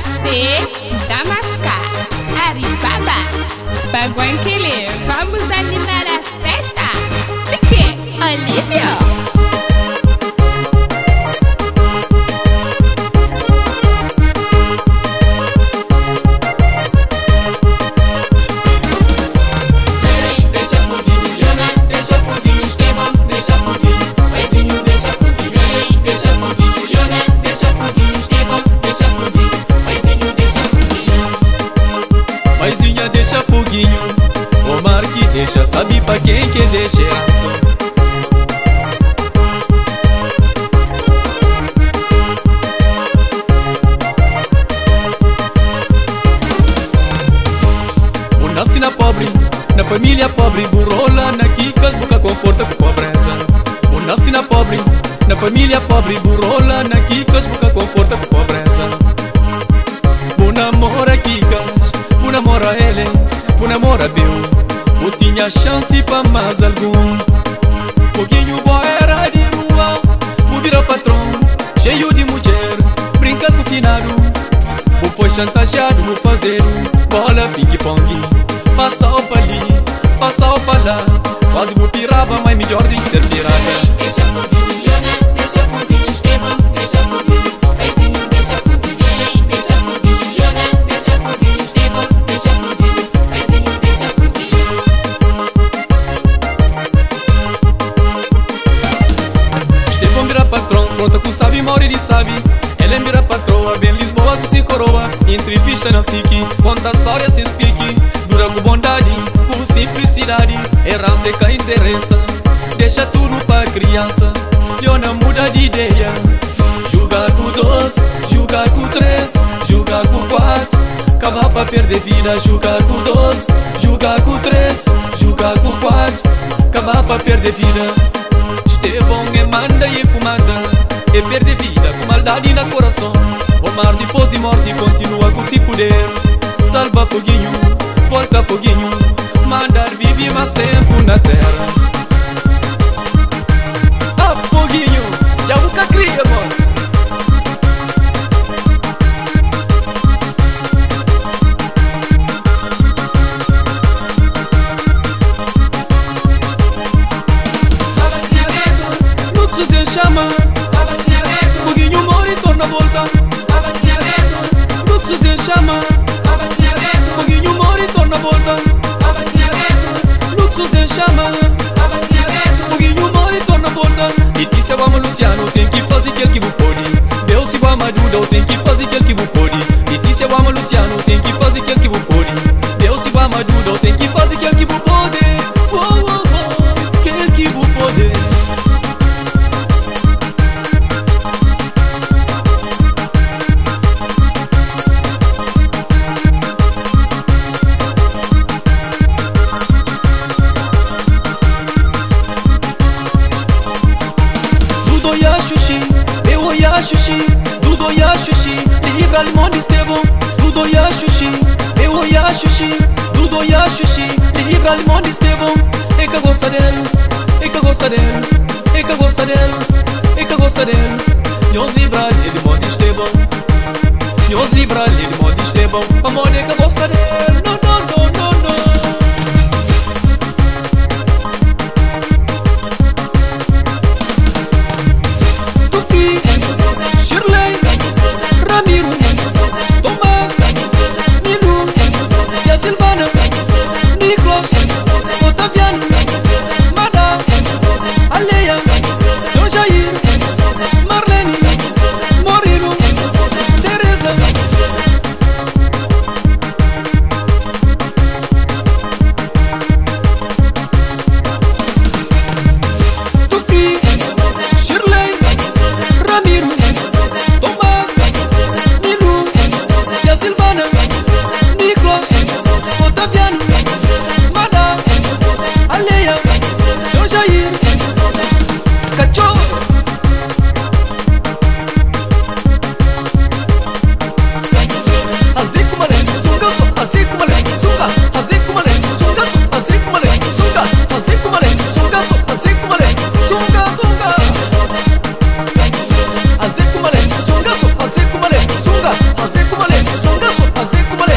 Namastê, Damascar, Aribaba, Baguanquele, vamos animar a festa. De que? Olívio. Maisinha deixa foguinho, o mar que deixa, sabe pra quem que deixa ação. O nasce na pobre, na família pobre, burrola na quicas, boca conforta com pobreza. O nasce na pobre, na família pobre, burrola na quicas, boca conforta com pobreza. O namora quicas, o namora ele, o namora Bill. O tinha chance pra mais algum. Foguinho boa era de rua, o vira patrão, cheio de mulher, brinca com o finado. O foi chantageado, o fazer bola ping-pong. Passa o pra ali, passa o pra lá, quase o pirava, mas melhor de ser pirata. Deixa foguinho, Liana, deixa foguinho, Estevão, deixa foguinho, Paizinho, deixa foguinho, deixa foguinho, Liana, deixa foguinho, Estevão, deixa foguinho, Paizinho, deixa foguinho. Estevão vira patrão, pronta com sabe, Mauri de sabe. Ela vira patroa, bem Lisboa com se coroa. Entrevista na SIC, conta a história sem explique. Dura com bondade, com simplicidade. Herança que interessa, deixa tudo pra criança. Liana muda de ideia. Jogar com 2, jogar com 3, jogar com 4. Acabar pra perder vida. Jogar com 2, jogar com 3, jogar com 4. Acabar pra perder vida. Estevão é manda e comanda, é perder vida com maldade na coração. O mar depois de morte continua com se poder. Salva foguinho, volta foguinho, mandar vive mais tempo na terra. Ah, foguinho, já nunca cria, moço. Luxus em chama, foguinho morre e torna a volta. Luxus em chama, foguinho morre e torna a volta. Luxus em chama, foguinho morre e torna a volta. Letícia Guama Luciano tem que fazer aquele que pode. Deus se Guama Duda tem que fazer aquele que pode. Letícia Guama Luciano tem que fazer aquele que pode. Deus se Guama Duda tem que fazer aquele que pode. Oh, oh, oh, aquele que pode. Xuxi, Dudo ya Xuxi, livra limão de Estevão. Dudo ya Xuxi, eu ya Xuxi, Dudo ya Xuxi, livra limão de Estevão. E que gosta dele, e que gosta dele, e que gosta dele, e que gosta dele. Nós livra limão de Estevão, nós livra limão de Estevão. Amor, e que gosta dele, não, não, não, não, não. Silvana, Nicolas, Otaviano, Mada, Aleia, São Jair, Marlene, Murilo. seco, bolê.